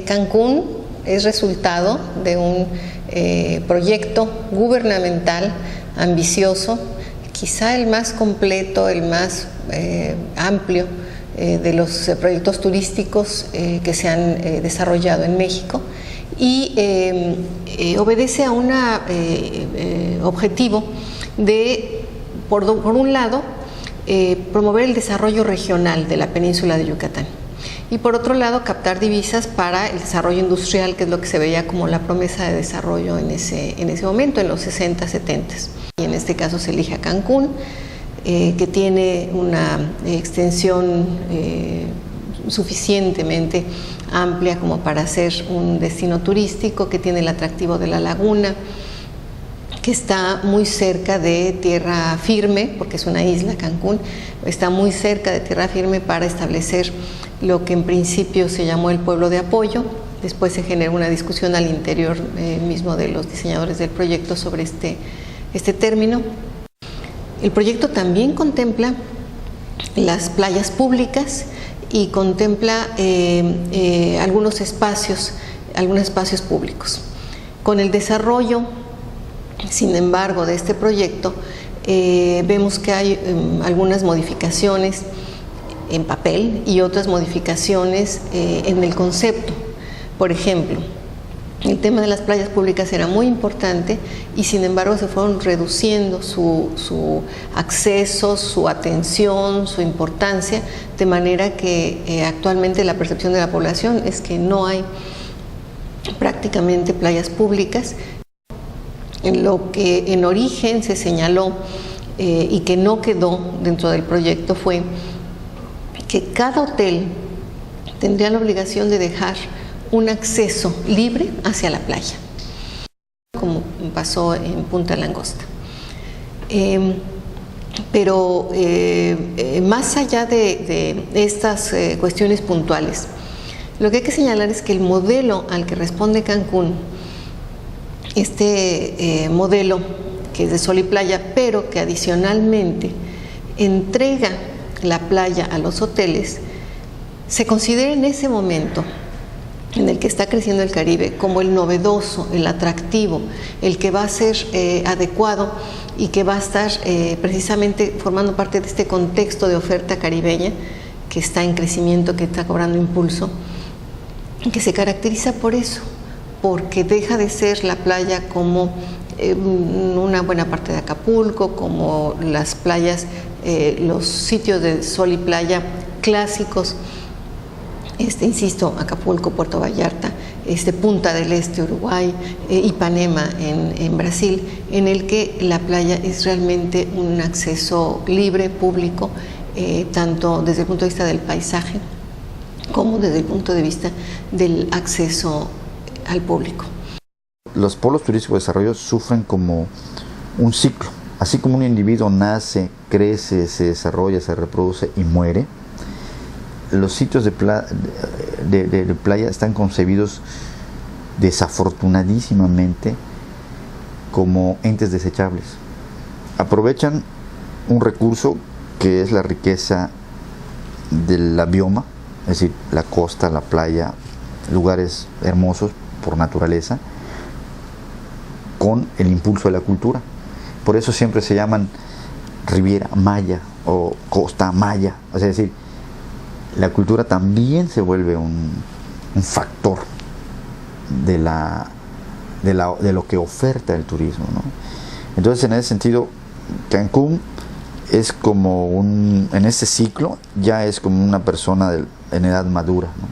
Cancún es resultado de un proyecto gubernamental ambicioso, quizá el más completo, el más amplio de los proyectos turísticos que se han desarrollado en México, y obedece a un objetivo de, por un lado, promover el desarrollo regional de la península de Yucatán, y por otro lado captar divisas para el desarrollo industrial, que es lo que se veía como la promesa de desarrollo en ese momento, en los 60, 70. Y en este caso se elige a Cancún, que tiene una extensión suficientemente amplia como para ser un destino turístico, que tiene el atractivo de la laguna, que está muy cerca de tierra firme, porque es una isla, Cancún, está muy cerca de tierra firme para establecer lo que en principio se llamó el pueblo de apoyo. Después se generó una discusión al interior mismo de los diseñadores del proyecto sobre este término. El proyecto también contempla las playas públicas y contempla algunos espacios públicos. Con el desarrollo, sin embargo, de este proyecto, vemos que hay algunas modificaciones en papel y otras modificaciones en el concepto. Por ejemplo, el tema de las playas públicas era muy importante y sin embargo se fueron reduciendo su acceso, su atención, su importancia, de manera que actualmente la percepción de la población es que no hay prácticamente playas públicas. En lo que en origen se señaló y que no quedó dentro del proyecto fue que cada hotel tendría la obligación de dejar un acceso libre hacia la playa, como pasó en Punta Langosta. Pero más allá de estas cuestiones puntuales, lo que hay que señalar es que el modelo al que responde Cancún, modelo que es de sol y playa, pero que adicionalmente entrega la playa a los hoteles, se considera en ese momento en el que está creciendo el Caribe como el novedoso, el atractivo, el que va a ser adecuado y que va a estar precisamente formando parte de este contexto de oferta caribeña que está en crecimiento, que está cobrando impulso, que se caracteriza por eso, porque deja de ser la playa como una buena parte de Acapulco, como las playas, los sitios de sol y playa clásicos, insisto, Acapulco, Puerto Vallarta, Punta del Este, Uruguay, Ipanema en Brasil, en el que la playa es realmente un acceso libre, público, tanto desde el punto de vista del paisaje como desde el punto de vista del acceso al público. Los polos turísticos de desarrollo sufren como un ciclo. Así como un individuo nace, crece, se desarrolla, se reproduce y muere, los sitios de playa están concebidos desafortunadísimamente como entes desechables. Aprovechan un recurso que es la riqueza de la bioma, es decir, la costa, la playa, lugares hermosos por naturaleza, con el impulso de la cultura. Por eso siempre se llaman Riviera Maya o Costa Maya, es decir, la cultura también se vuelve un factor de lo que oferta el turismo, ¿no? Entonces, en ese sentido, Cancún es como en este ciclo, ya es como una persona en edad madura, ¿no?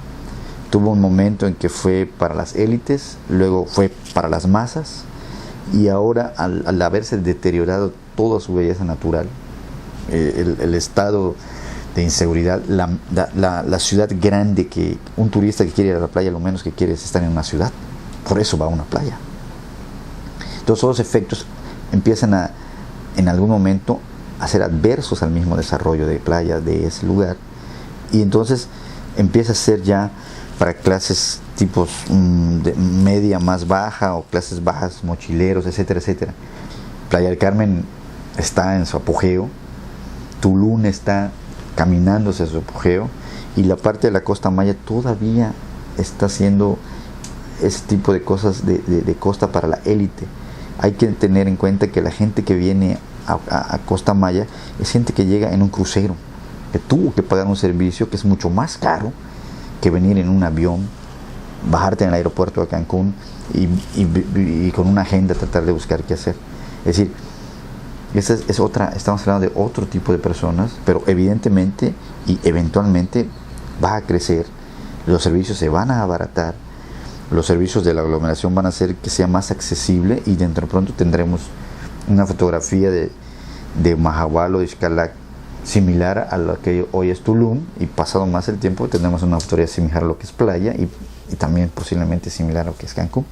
Tuvo un momento en que fue para las élites, luego fue para las masas, y ahora al haberse deteriorado toda su belleza natural, el estado de inseguridad, la ciudad grande, que un turista que quiere ir a la playa lo menos que quiere es estar en una ciudad, por eso va a una playa. Todos esos efectos empiezan en algún momento a ser adversos al mismo desarrollo de playa de ese lugar, y entonces empieza a ser ya para clases tipos de media más baja o clases bajas, mochileros, etcétera, etcétera. Playa del Carmen está en su apogeo, Tulum está caminando hacia su apogeo, y la parte de la Costa Maya todavía está haciendo ese tipo de cosas de costa para la élite. Hay que tener en cuenta que la gente que viene a Costa Maya es gente que llega en un crucero, que tuvo que pagar un servicio que es mucho más caro que venir en un avión, bajarte en el aeropuerto de Cancún y con una agenda tratar de buscar qué hacer. Es decir, estamos hablando de otro tipo de personas, pero evidentemente y eventualmente va a crecer, los servicios se van a abaratar, los servicios de la aglomeración van a hacer que sea más accesible y dentro de pronto tendremos una fotografía de Mahahual o de Xcalac similar a lo que hoy es Tulum, y pasado más el tiempo tendremos una fotografía similar a lo que es Playa y también posiblemente similar a lo que es Cancún.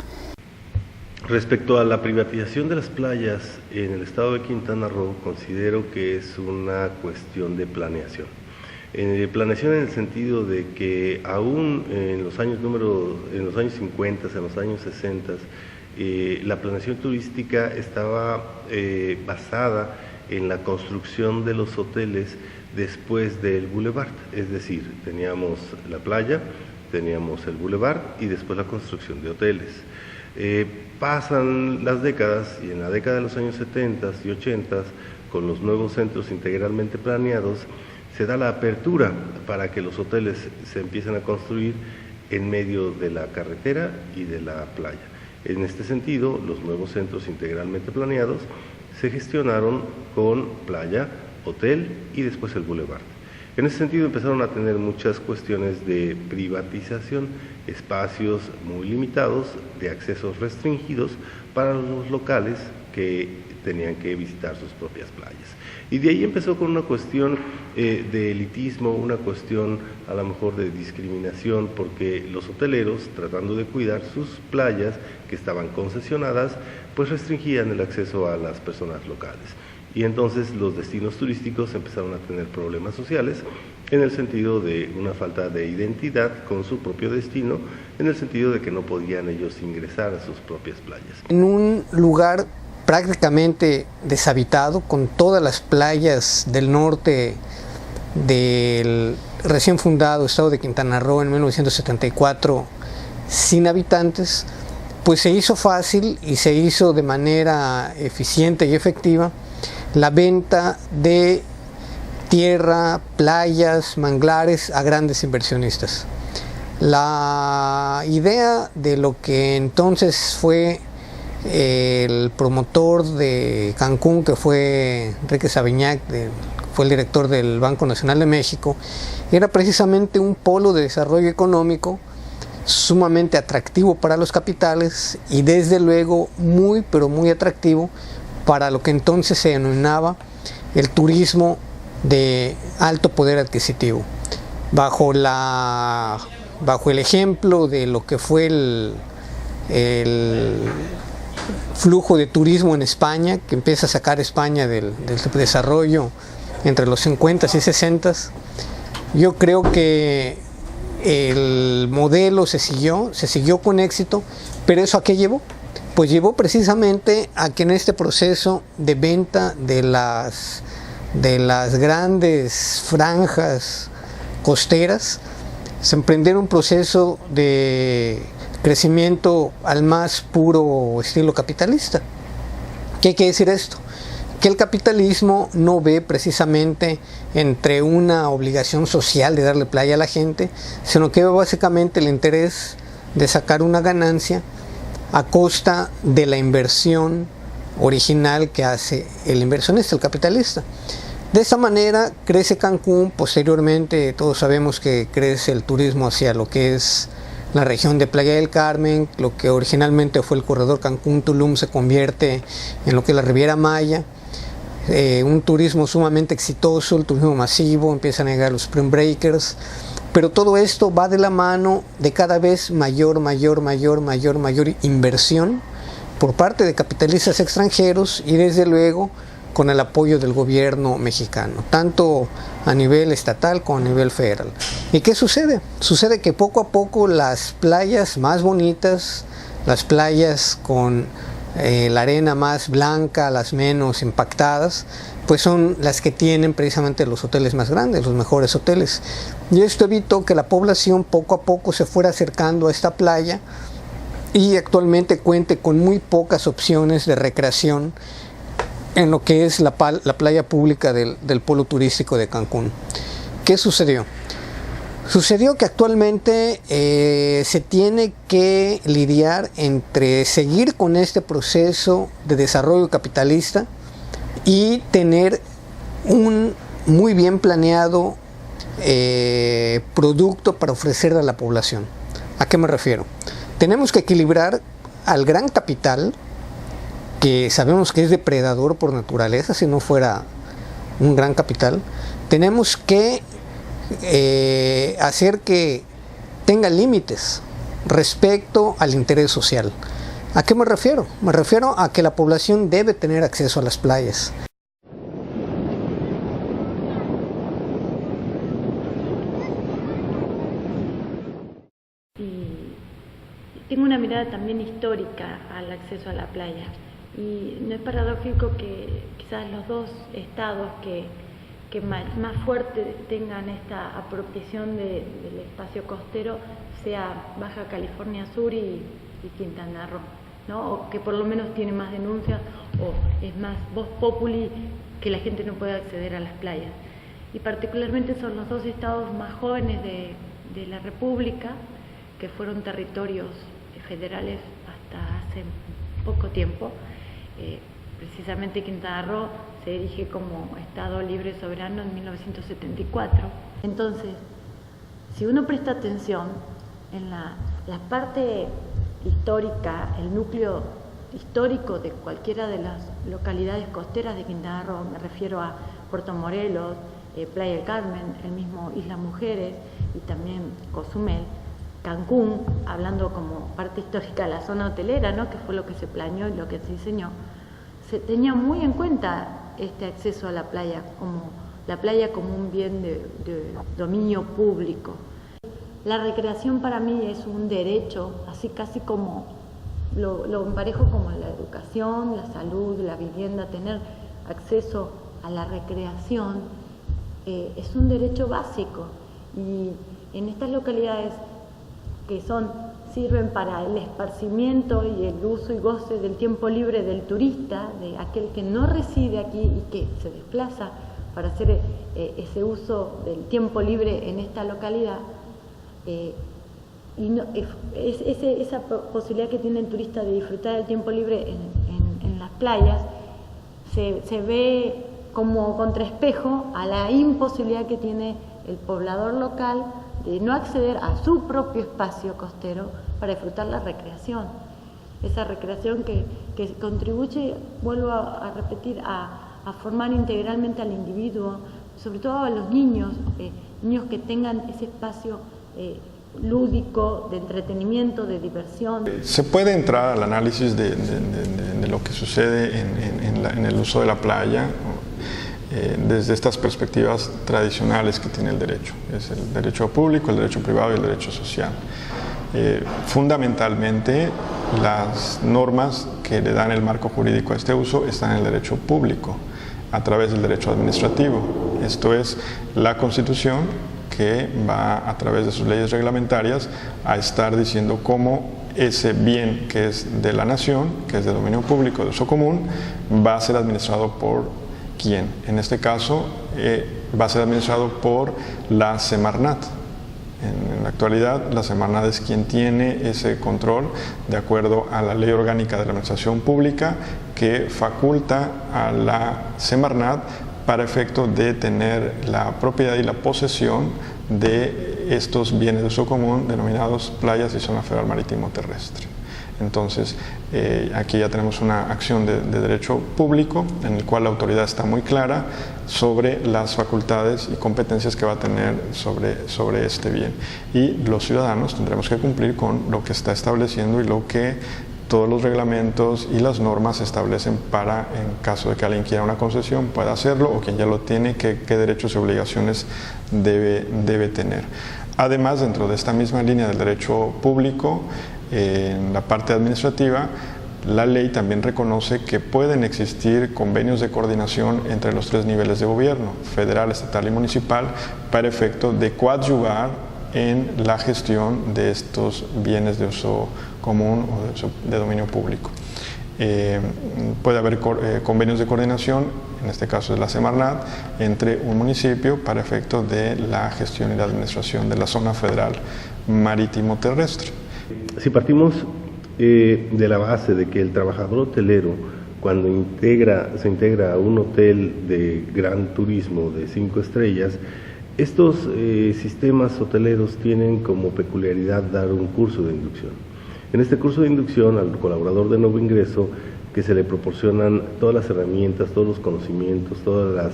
Respecto a la privatización de las playas en el estado de Quintana Roo, considero que es una cuestión de planeación. Planeación en el sentido de que aún en los años 50, en los años 60, la planeación turística estaba basada en la construcción de los hoteles después del boulevard, es decir, teníamos la playa, teníamos el boulevard y después la construcción de hoteles. Pasan las décadas y en la década de los años 70 y 80, con los nuevos centros integralmente planeados, se da la apertura para que los hoteles se empiecen a construir en medio de la carretera y de la playa. En este sentido, los nuevos centros integralmente planeados se gestionaron con playa, hotel y después el boulevard. En ese sentido empezaron a tener muchas cuestiones de privatización, espacios muy limitados, de accesos restringidos para los locales que tenían que visitar sus propias playas. Y de ahí empezó con una cuestión de elitismo, una cuestión a lo mejor de discriminación, porque los hoteleros, tratando de cuidar sus playas que estaban concesionadas, pues restringían el acceso a las personas locales. Y entonces los destinos turísticos empezaron a tener problemas sociales en el sentido de una falta de identidad con su propio destino, en el sentido de que no podían ellos ingresar a sus propias playas. En un lugar prácticamente deshabitado, con todas las playas del norte del recién fundado estado de Quintana Roo en 1974 sin habitantes, pues se hizo fácil y se hizo de manera eficiente y efectiva la venta de tierra, playas, manglares a grandes inversionistas. La idea de lo que entonces fue el promotor de Cancún, que fue Enrique Sabiñac, fue el director del Banco Nacional de México, era precisamente un polo de desarrollo económico sumamente atractivo para los capitales y desde luego muy pero muy atractivo para lo que entonces se denominaba el turismo de alto poder adquisitivo. Bajo el ejemplo de lo que fue el flujo de turismo en España, que empieza a sacar España del desarrollo entre los 50 y 60, yo creo que el modelo se siguió con éxito, pero ¿eso a qué llevó? Pues llevó precisamente a que en este proceso de venta de las grandes franjas costeras se emprendiera un proceso de crecimiento al más puro estilo capitalista. ¿Qué quiere decir esto? Que el capitalismo no ve precisamente entre una obligación social de darle playa a la gente, sino que ve básicamente el interés de sacar una ganancia a costa de la inversión original que hace el inversionista, el capitalista. De esta manera crece Cancún, posteriormente todos sabemos que crece el turismo hacia lo que es la región de Playa del Carmen, lo que originalmente fue el corredor Cancún-Tulum se convierte en lo que es la Riviera Maya, un turismo sumamente exitoso, el turismo masivo, empiezan a llegar los Spring Breakers, pero todo esto va de la mano de cada vez mayor inversión por parte de capitalistas extranjeros y desde luego con el apoyo del gobierno mexicano, tanto a nivel estatal como a nivel federal. ¿Y qué sucede? Sucede que poco a poco las playas más bonitas, las playas con la arena más blanca, las menos impactadas, pues son las que tienen precisamente los hoteles más grandes, los mejores hoteles. Y esto evitó que la población poco a poco se fuera acercando a esta playa y actualmente cuente con muy pocas opciones de recreación en lo que es la playa pública del polo turístico de Cancún. ¿Qué sucedió? Sucedió que actualmente se tiene que lidiar entre seguir con este proceso de desarrollo capitalista y tener un muy bien planeado producto para ofrecer a la población. ¿A qué me refiero? Tenemos que equilibrar al gran capital, que sabemos que es depredador por naturaleza, si no fuera un gran capital. Tenemos que hacer que tenga límites respecto al interés social. ¿A qué me refiero? Me refiero a que la población debe tener acceso a las playas. Tengo una mirada también histórica al acceso a la playa, y no es paradójico que quizás los dos estados que más fuerte tengan esta apropiación del espacio costero sea Baja California Sur y Quintana Roo, ¿no? O que por lo menos tiene más denuncias o es más voz populi que la gente no puede acceder a las playas. Y particularmente son los dos estados más jóvenes de la República, que fueron territorios federales hasta hace poco tiempo. Precisamente Quintana Roo se erige como Estado libre soberano en 1974. Entonces, si uno presta atención en la parte histórica, el núcleo histórico de cualquiera de las localidades costeras de Quintana Roo, me refiero a Puerto Morelos, Playa del Carmen, el mismo Isla Mujeres y también Cozumel, Cancún, hablando como parte histórica de la zona hotelera, ¿no? Que fue lo que se planeó y lo que se diseñó, se tenía muy en cuenta este acceso a la playa como un bien de dominio público. La recreación para mí es un derecho, así casi como lo emparejo como la educación, la salud, la vivienda. Tener acceso a la recreación es un derecho básico, y en estas localidades que sirven para el esparcimiento y el uso y goce del tiempo libre del turista, de aquel que no reside aquí y que se desplaza para hacer ese uso del tiempo libre en esta localidad, esa posibilidad que tiene el turista de disfrutar del tiempo libre en las playas se ve como contraespejo a la imposibilidad que tiene el poblador local de no acceder a su propio espacio costero para disfrutar la recreación. Esa recreación que contribuye, vuelvo a repetir, a formar integralmente al individuo, sobre todo a los niños que tengan ese espacio lúdico, de entretenimiento, de diversión. Se puede entrar al análisis de lo que sucede en el uso de la playa desde estas perspectivas tradicionales que tiene el derecho. Es el derecho público, el derecho privado y el derecho social. Fundamentalmente, las normas que le dan el marco jurídico a este uso están en el derecho público, a través del derecho administrativo. Esto es la Constitución, que va a través de sus leyes reglamentarias a estar diciendo cómo ese bien que es de la nación, que es de dominio público, de uso común, va a ser administrado por ¿quién? En este caso va a ser administrado por la Semarnat. En la actualidad, la Semarnat es quien tiene ese control de acuerdo a la Ley Orgánica de la Administración Pública, que faculta a la Semarnat para efecto de tener la propiedad y la posesión de estos bienes de uso común denominados playas y zona federal marítimo terrestre. Entonces, aquí ya tenemos una acción de derecho público en el cual la autoridad está muy clara sobre las facultades y competencias que va a tener sobre este bien. Y los ciudadanos tendremos que cumplir con lo que está estableciendo y lo que todos los reglamentos y las normas se establecen para, en caso de que alguien quiera una concesión, pueda hacerlo, o quien ya lo tiene, qué derechos y obligaciones debe tener. Además, dentro de esta misma línea del derecho público, en la parte administrativa, la ley también reconoce que pueden existir convenios de coordinación entre los 3 niveles de gobierno, federal, estatal y municipal, para efecto de coadyuvar en la gestión de estos bienes de uso común o de dominio público. Puede haber convenios de coordinación, en este caso es la Semarnat, entre un municipio para efecto de la gestión y la administración de la zona federal marítimo terrestre. Si partimos de la base de que el trabajador hotelero, cuando se integra a un hotel de gran turismo de 5 estrellas, estos sistemas hoteleros tienen como peculiaridad dar un curso de inducción. En este curso de inducción al colaborador de nuevo ingreso, que se le proporcionan todas las herramientas, todos los conocimientos, todas las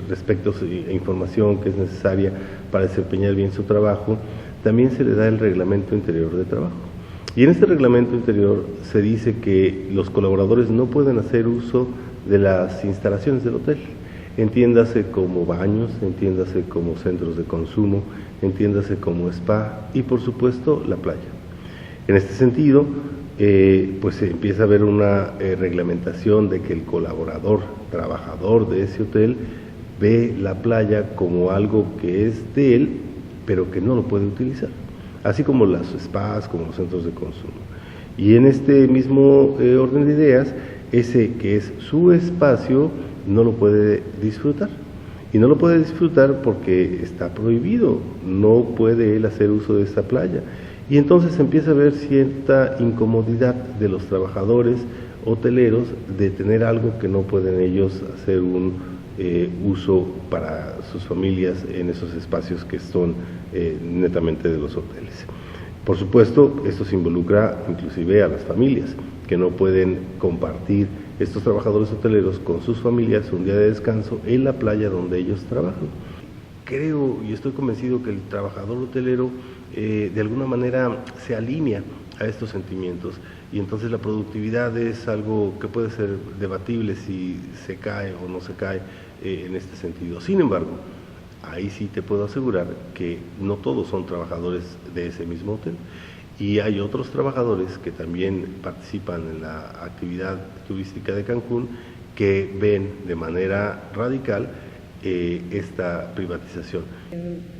respectos e información que es necesaria para desempeñar bien su trabajo, también se le da el reglamento interior de trabajo. Y en este reglamento interior se dice que los colaboradores no pueden hacer uso de las instalaciones del hotel, entiéndase como baños, entiéndase como centros de consumo, entiéndase como spa y por supuesto la playa. En este sentido, pues se empieza a haber una reglamentación de que el colaborador, trabajador de ese hotel, ve la playa como algo que es de él, pero que no lo puede utilizar, así como las spas, como los centros de consumo. Y en este mismo orden de ideas, ese que es su espacio no lo puede disfrutar. Y no lo puede disfrutar porque está prohibido, no puede él hacer uso de esta playa. Y entonces empieza a haber cierta incomodidad de los trabajadores hoteleros de tener algo que no pueden ellos hacer un uso para sus familias en esos espacios que son netamente de los hoteles. Por supuesto, esto se involucra inclusive a las familias, que no pueden compartir estos trabajadores hoteleros con sus familias un día de descanso en la playa donde ellos trabajan. Creo y estoy convencido que el trabajador hotelero de alguna manera se alinea a estos sentimientos y entonces la productividad es algo que puede ser debatible si se cae o no se cae en este sentido. Sin embargo, ahí sí te puedo asegurar que no todos son trabajadores de ese mismo hotel y hay otros trabajadores que también participan en la actividad turística de Cancún que ven de manera radical esta privatización.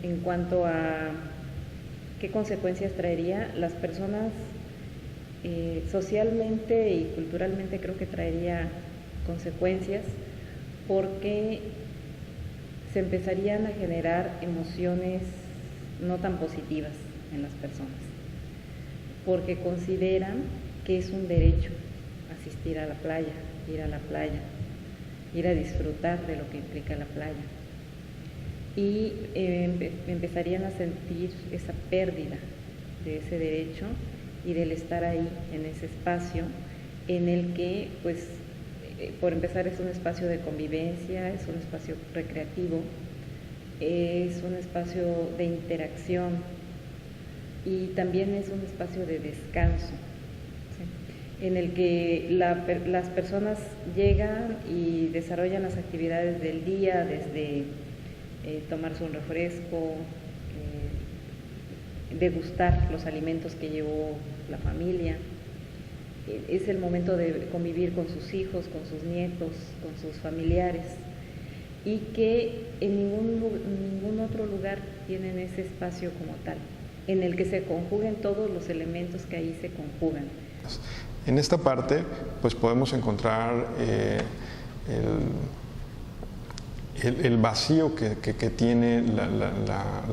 En cuanto a qué consecuencias traería, las personas socialmente y culturalmente creo que traería consecuencias porque se empezarían a generar emociones no tan positivas en las personas, porque consideran que es un derecho asistir a la playa, ir a la playa, ir a disfrutar de lo que implica la playa. Y empezarían a sentir esa pérdida de ese derecho y del estar ahí en ese espacio en el que, pues, por empezar es un espacio de convivencia, es un espacio recreativo, es un espacio de interacción y también es un espacio de descanso, ¿sí? En el que las personas llegan y desarrollan las actividades del día, desde tomarse un refresco, degustar los alimentos que llevó la familia. Es el momento de convivir con sus hijos, con sus nietos, con sus familiares, y que en ningún otro lugar tienen ese espacio como tal, en el que se conjuguen todos los elementos que ahí se conjugan. En esta parte, pues podemos encontrar el vacío que tiene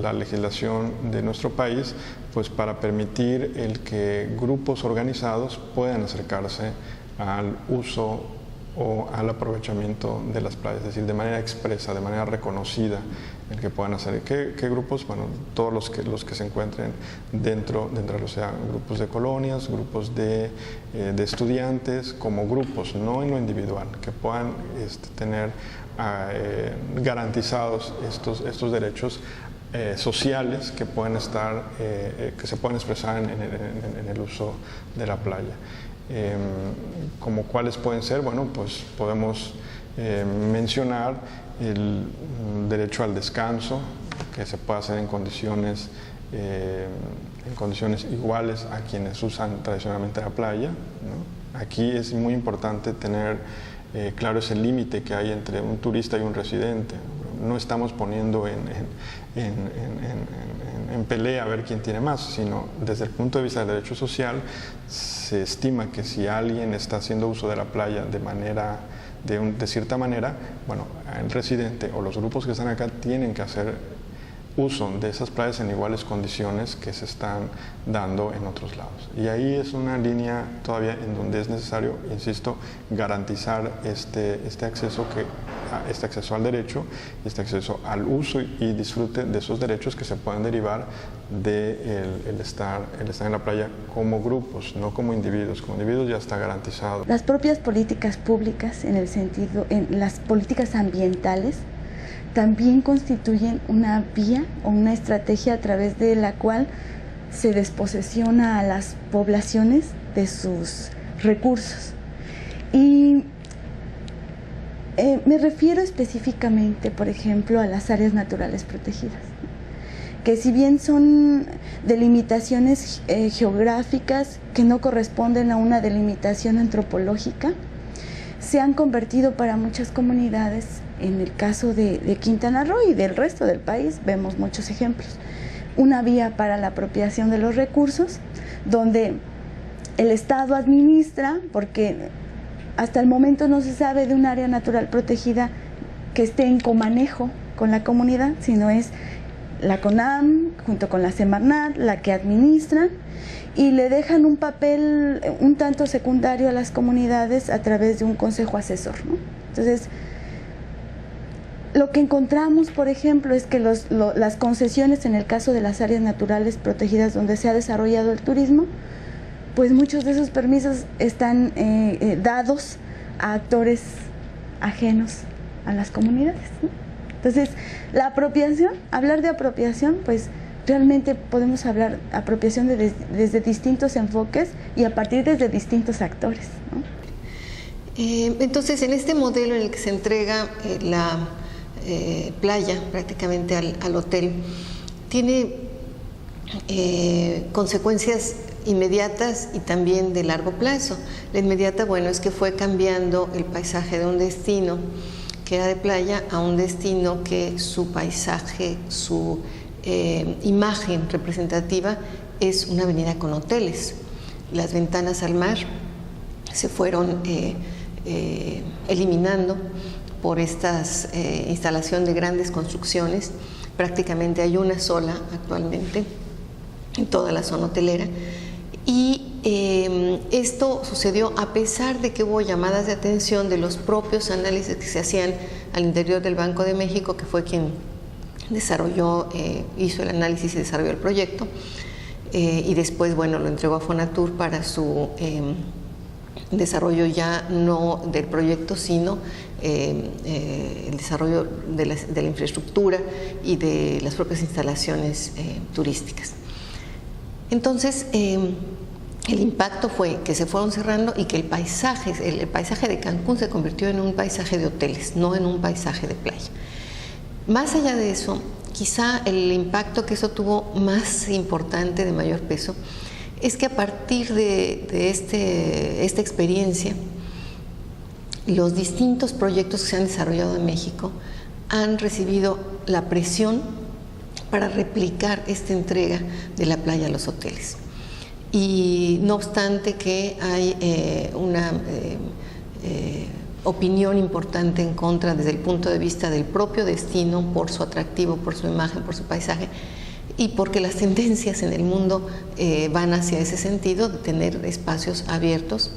la legislación de nuestro país, pues para permitir el que grupos organizados puedan acercarse al uso o al aprovechamiento de las playas, es decir, de manera expresa, de manera reconocida, el que puedan hacer. ¿Qué grupos? Bueno, todos los que se encuentren dentro, o sea, grupos de colonias, grupos de estudiantes, como grupos, no en lo individual, que puedan tener garantizados estos derechos sociales que pueden estar, que se pueden expresar en el uso de la playa. Como cuáles pueden ser, bueno, pues podemos mencionar el derecho al descanso, que se puede hacer en condiciones iguales a quienes usan tradicionalmente la playa, ¿no? Aquí es muy importante tener claro ese límite que hay entre un turista y un residente. No estamos poniendo en pelea a ver quién tiene más, sino desde el punto de vista del derecho social se estima que si alguien está haciendo uso de la playa de cierta manera, bueno, el residente o los grupos que están acá tienen que hacer uso de esas playas en iguales condiciones que se están dando en otros lados. Y ahí es una línea todavía en donde es necesario, insisto, garantizar este acceso al derecho, este acceso al uso y disfrute de esos derechos que se pueden derivar de el estar en la playa como grupos, no como individuos. Como individuos ya está garantizado. Las propias políticas públicas, en las políticas ambientales, también constituyen una vía o una estrategia a través de la cual se desposesiona a las poblaciones de sus recursos. Y me refiero específicamente, por ejemplo, a las áreas naturales protegidas, que si bien son delimitaciones geográficas que no corresponden a una delimitación antropológica, se han convertido para muchas comunidades, en el caso de Quintana Roo y del resto del país, vemos muchos ejemplos, una vía para la apropiación de los recursos, donde el Estado administra, porque hasta el momento no se sabe de un área natural protegida que esté en comanejo con la comunidad, sino es la CONAM junto con la Semarnat la que administran y le dejan un papel un tanto secundario a las comunidades a través de un consejo asesor, ¿no? Entonces, lo que encontramos, por ejemplo, es que las concesiones en el caso de las áreas naturales protegidas donde se ha desarrollado el turismo, pues muchos de esos permisos están dados a actores ajenos a las comunidades, ¿no? Entonces, la apropiación, hablar de apropiación, pues realmente podemos hablar de apropiación desde distintos enfoques y a partir desde distintos actores, ¿no? Entonces, en este modelo en el que se entrega la playa prácticamente al hotel, tiene consecuencias inmediatas y también de largo plazo. La inmediata, bueno, es que fue cambiando el paisaje de un destino que era de playa a un destino que su paisaje, su imagen representativa es una avenida con hoteles. Las ventanas al mar se fueron eliminando por esta instalación de grandes construcciones. Prácticamente hay una sola actualmente en toda la zona hotelera. Y esto sucedió a pesar de que hubo llamadas de atención de los propios análisis que se hacían al interior del Banco de México, que fue quien desarrolló, hizo el análisis y desarrolló el proyecto, y después, bueno, lo entregó a Fonatur para su desarrollo ya no del proyecto, sino el desarrollo de la infraestructura y de las propias instalaciones turísticas. Entonces, el impacto fue que se fueron cerrando y que el paisaje de Cancún se convirtió en un paisaje de hoteles, no en un paisaje de playa. Más allá de eso, quizá el impacto que eso tuvo más importante, de mayor peso, es que a partir de esta experiencia, los distintos proyectos que se han desarrollado en México han recibido la presión para replicar esta entrega de la playa a los hoteles. Y no obstante que hay una opinión importante en contra desde el punto de vista del propio destino, por su atractivo, por su imagen, por su paisaje, y porque las tendencias en el mundo van hacia ese sentido de tener espacios abiertos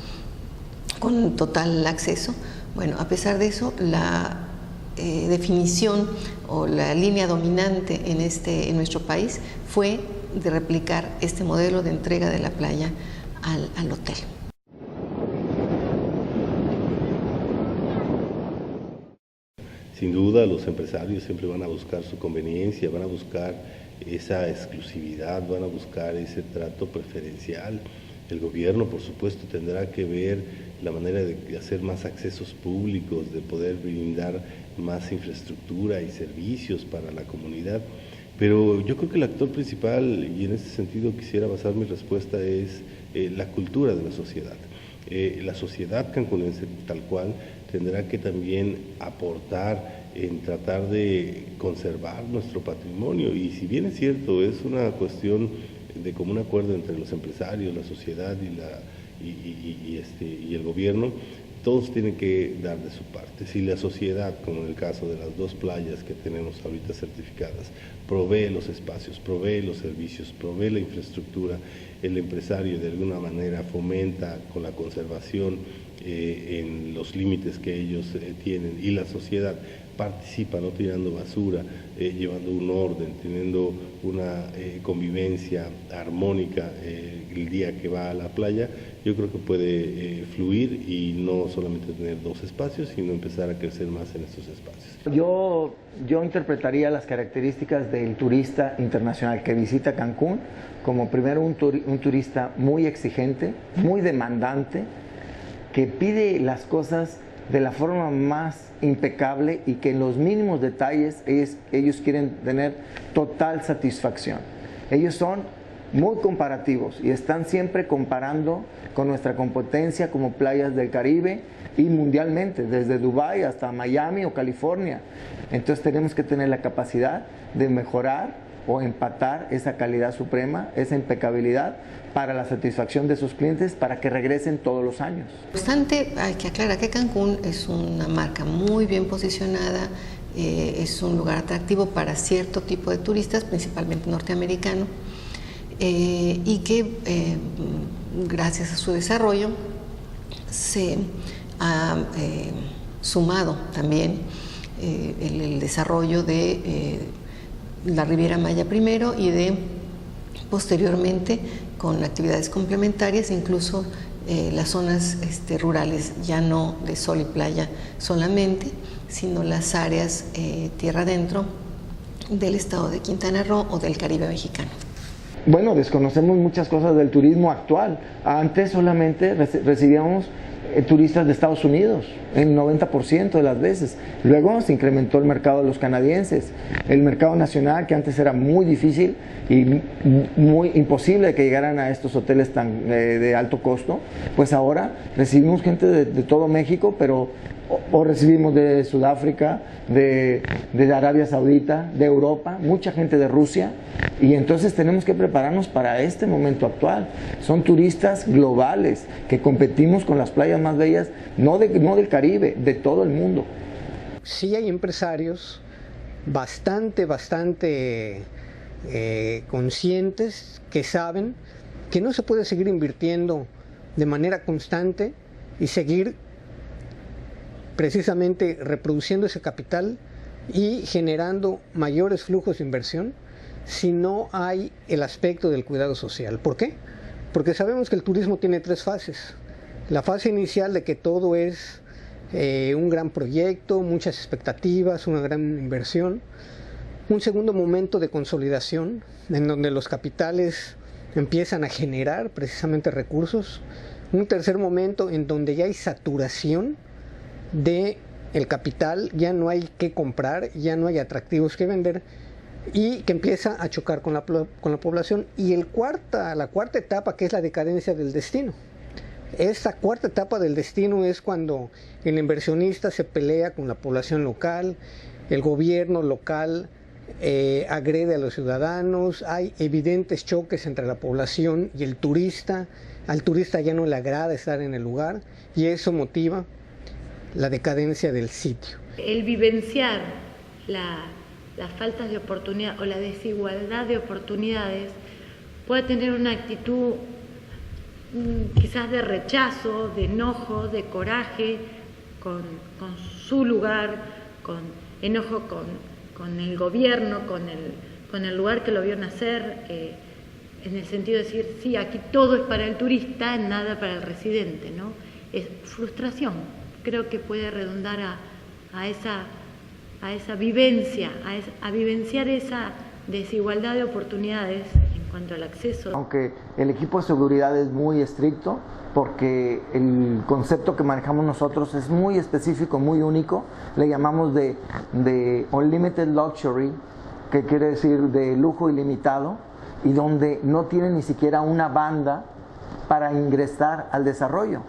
con total acceso. Bueno, a pesar de eso, la definición o la línea dominante en nuestro país fue de replicar este modelo de entrega de la playa al hotel. Sin duda, los empresarios siempre van a buscar su conveniencia, van a buscar esa exclusividad, van a buscar ese trato preferencial. El gobierno, por supuesto, tendrá que ver la manera de hacer más accesos públicos, de poder brindar más infraestructura y servicios para la comunidad. Pero yo creo que el actor principal, y en este sentido quisiera basar mi respuesta, es la cultura de la sociedad. La sociedad cancunense tal cual tendrá que también aportar en tratar de conservar nuestro patrimonio, y si bien es cierto, es una cuestión de común acuerdo entre los empresarios, la sociedad y el gobierno, todos tienen que dar de su parte. Si la sociedad, como en el caso de las 2 playas que tenemos ahorita certificadas, provee los espacios, provee los servicios, provee la infraestructura, el empresario de alguna manera fomenta con la conservación en los límites que ellos tienen, y la sociedad participa, no tirando basura, llevando un orden, teniendo una convivencia armónica el día que va a la playa, yo creo que puede fluir y no solamente tener 2 espacios, sino empezar a crecer más en estos espacios. Yo interpretaría las características del turista internacional que visita Cancún como primero un turista muy exigente, muy demandante, que pide las cosas de la forma más impecable y que en los mínimos detalles ellos quieren tener total satisfacción. Ellos son muy comparativos y están siempre comparando con nuestra competencia como playas del Caribe y mundialmente, desde Dubái hasta Miami o California. Entonces tenemos que tener la capacidad de mejorar o empatar esa calidad suprema, esa impecabilidad para la satisfacción de sus clientes, para que regresen todos los años. No obstante, hay que aclarar que Cancún es una marca muy bien posicionada, es un lugar atractivo para cierto tipo de turistas, principalmente norteamericano, y que gracias a su desarrollo se ha sumado también el desarrollo de la Riviera Maya primero y de posteriormente con actividades complementarias, incluso las zonas rurales, ya no de sol y playa solamente, sino las áreas tierra adentro del estado de Quintana Roo o del Caribe mexicano. Bueno, desconocemos muchas cosas del turismo actual. Antes solamente recibíamos turistas de Estados Unidos, el 90% de las veces. Luego se incrementó el mercado de los canadienses. El mercado nacional, que antes era muy difícil y muy imposible que llegaran a estos hoteles tan de alto costo, pues ahora recibimos gente de todo México, pero o recibimos de Sudáfrica, de Arabia Saudita, de Europa, mucha gente de Rusia, y entonces tenemos que prepararnos para este momento actual. Son turistas globales que competimos con las playas más bellas, no del Caribe, de todo el mundo. Sí hay empresarios bastante conscientes, que saben que no se puede seguir invirtiendo de manera constante y seguir precisamente reproduciendo ese capital y generando mayores flujos de inversión si no hay el aspecto del cuidado social. ¿Por qué? Porque sabemos que el turismo tiene 3 fases. La fase inicial de que todo es un gran proyecto, muchas expectativas, una gran inversión. Un segundo momento de consolidación, en donde los capitales empiezan a generar precisamente recursos. Un tercer momento en donde ya hay saturación de el capital, ya no hay que comprar, ya no hay atractivos que vender y que empieza a chocar con la población. Y la cuarta etapa, que es la decadencia del destino. Esta cuarta etapa del destino es cuando el inversionista se pelea con la población local, el gobierno local agrede a los ciudadanos, hay evidentes choques entre la población y el turista. Al turista ya no le agrada estar en el lugar y eso motiva la decadencia del sitio. El vivenciar las faltas de oportunidad o la desigualdad de oportunidades puede tener una actitud quizás de rechazo, de enojo, de coraje con su lugar, con enojo con el gobierno, con el lugar que lo vio nacer, en el sentido de decir, sí, aquí todo es para el turista, nada para el residente, ¿no? Es frustración. Creo que puede redundar a esa vivencia, a vivenciar esa desigualdad de oportunidades en cuanto al acceso. Aunque el equipo de seguridad es muy estricto, porque el concepto que manejamos nosotros es muy específico, muy único, le llamamos de Unlimited Luxury, que quiere decir de lujo ilimitado, y donde no tiene ni siquiera una banda para ingresar al desarrollo.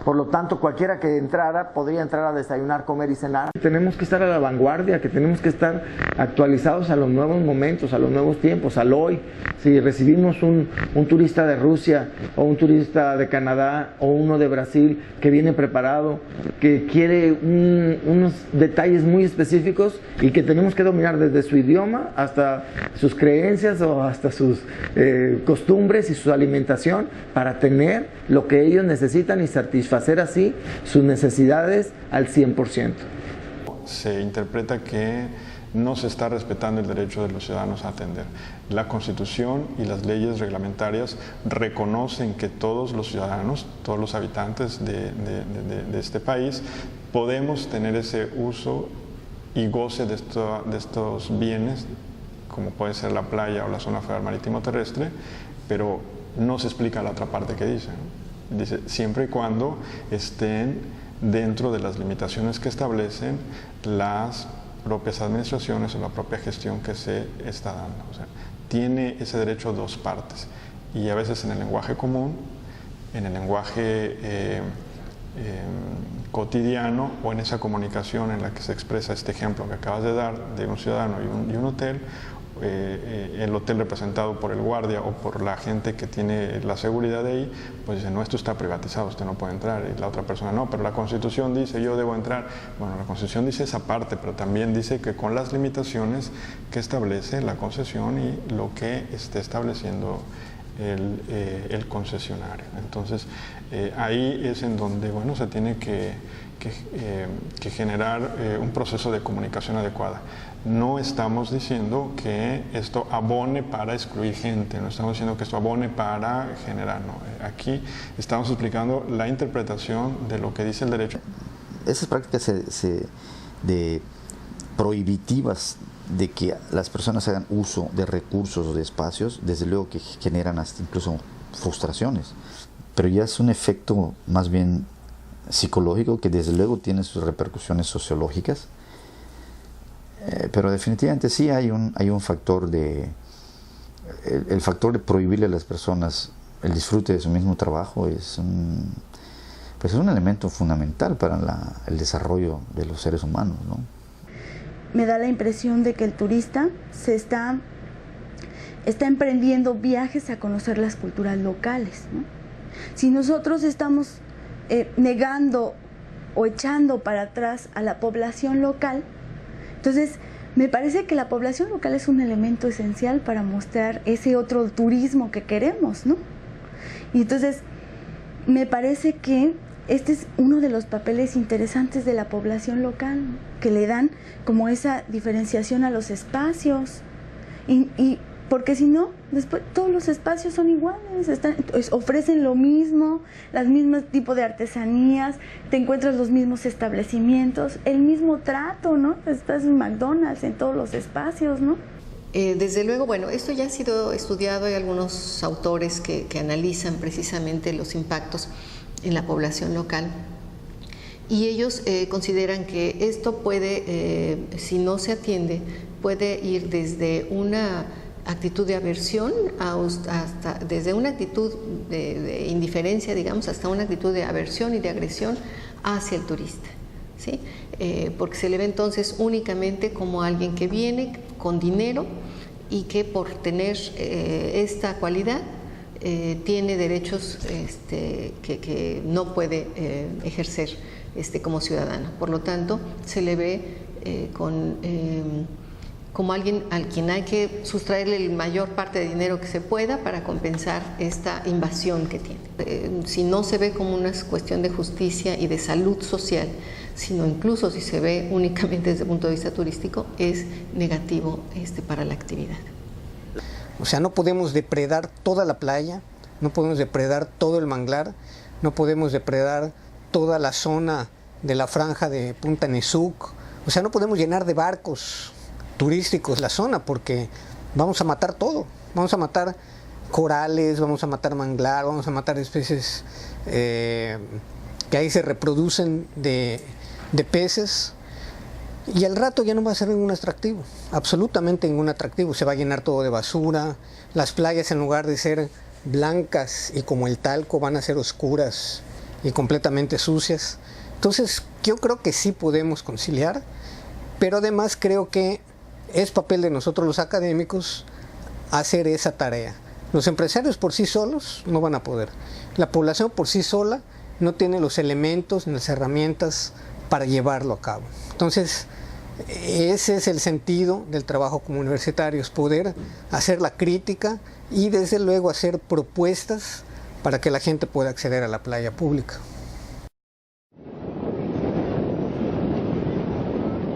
Por lo tanto, cualquiera que entrara podría entrar a desayunar, comer y cenar. Tenemos que estar a la vanguardia, que tenemos que estar actualizados a los nuevos momentos, a los nuevos tiempos, al hoy. Si recibimos un turista de Rusia o un turista de Canadá o uno de Brasil que viene preparado, que quiere unos detalles muy específicos y que tenemos que dominar desde su idioma hasta sus creencias o hasta sus costumbres y su alimentación para tener lo que ellos necesitan y satisfacer así sus necesidades al 100%. Se interpreta que no se está respetando el derecho de los ciudadanos a atender. La Constitución y las leyes reglamentarias reconocen que todos los ciudadanos, todos los habitantes de este país, podemos tener ese uso y goce de estos bienes, como puede ser la playa o la zona federal marítimo terrestre, pero no se explica la otra parte que dice, ¿no? Dice, siempre y cuando estén dentro de las limitaciones que establecen las propias administraciones o la propia gestión que se está dando. O sea, tiene ese derecho dos partes, y a veces en el lenguaje común, en el lenguaje cotidiano o en esa comunicación en la que se expresa este ejemplo que acabas de dar de un ciudadano y un hotel, el hotel representado por el guardia o por la gente que tiene la seguridad de ahí, pues dice, no, esto está privatizado, usted no puede entrar, y la otra persona, no, pero la Constitución dice, yo debo entrar. Bueno, la Constitución dice esa parte, pero también dice que con las limitaciones que establece la concesión y lo que esté estableciendo el concesionario. Entonces, ahí es en donde, bueno, se tiene que generar un proceso de comunicación adecuada. No estamos diciendo que esto abone para excluir gente, no estamos diciendo que esto abone para generar, no. Aquí estamos explicando la interpretación de lo que dice el derecho. Esas prácticas de prohibitivas de que las personas hagan uso de recursos o de espacios, desde luego que generan hasta incluso frustraciones, pero ya es un efecto más bien psicológico que desde luego tiene sus repercusiones sociológicas. Pero definitivamente sí hay un factor el factor de prohibirle a las personas el disfrute de su mismo trabajo es un elemento fundamental para el desarrollo de los seres humanos, ¿no? Me da la impresión de que el turista se está emprendiendo viajes a conocer las culturas locales, ¿no? Si nosotros estamos negando o echando para atrás a la población local, entonces me parece que la población local es un elemento esencial para mostrar ese otro turismo que queremos, ¿no? Y entonces me parece que este es uno de los papeles interesantes de la población local, ¿no? Que le dan como esa diferenciación a los espacios y porque si no, después todos los espacios son iguales, ofrecen lo mismo, las mismas tipos de artesanías, te encuentras los mismos establecimientos, el mismo trato, ¿no? Estás en McDonald's, en todos los espacios, ¿no? Desde luego, bueno, esto ya ha sido estudiado, hay algunos autores que analizan precisamente los impactos en la población local. Y ellos consideran que esto puede, si no se atiende, puede ir desde una actitud de aversión hasta desde una actitud de indiferencia, digamos, hasta una actitud de aversión y de agresión hacia el turista, ¿sí? Porque se le ve entonces únicamente como alguien que viene con dinero y que por tener esta cualidad tiene derechos que no puede ejercer como ciudadano. Por lo tanto, se le ve como alguien al quien hay que sustraerle la mayor parte de dinero que se pueda para compensar esta invasión que tiene. Si no se ve como una cuestión de justicia y de salud social, sino incluso si se ve únicamente desde el punto de vista turístico, es negativo para la actividad. O sea, no podemos depredar toda la playa, no podemos depredar todo el manglar, no podemos depredar toda la zona de la franja de Punta Nezuc, o sea, no podemos llenar de barcos turísticos la zona porque vamos a matar todo, vamos a matar corales, vamos a matar manglar, vamos a matar especies que ahí se reproducen de peces, y al rato ya no va a ser ningún atractivo, absolutamente ningún atractivo, se va a llenar todo de basura, las playas en lugar de ser blancas y como el talco van a ser oscuras y completamente sucias. Entonces yo creo que sí podemos conciliar, pero además creo que es papel de nosotros los académicos hacer esa tarea. Los empresarios por sí solos no van a poder. La población por sí sola no tiene los elementos ni las herramientas para llevarlo a cabo. Entonces, ese es el sentido del trabajo como universitarios, poder hacer la crítica y desde luego hacer propuestas para que la gente pueda acceder a la playa pública.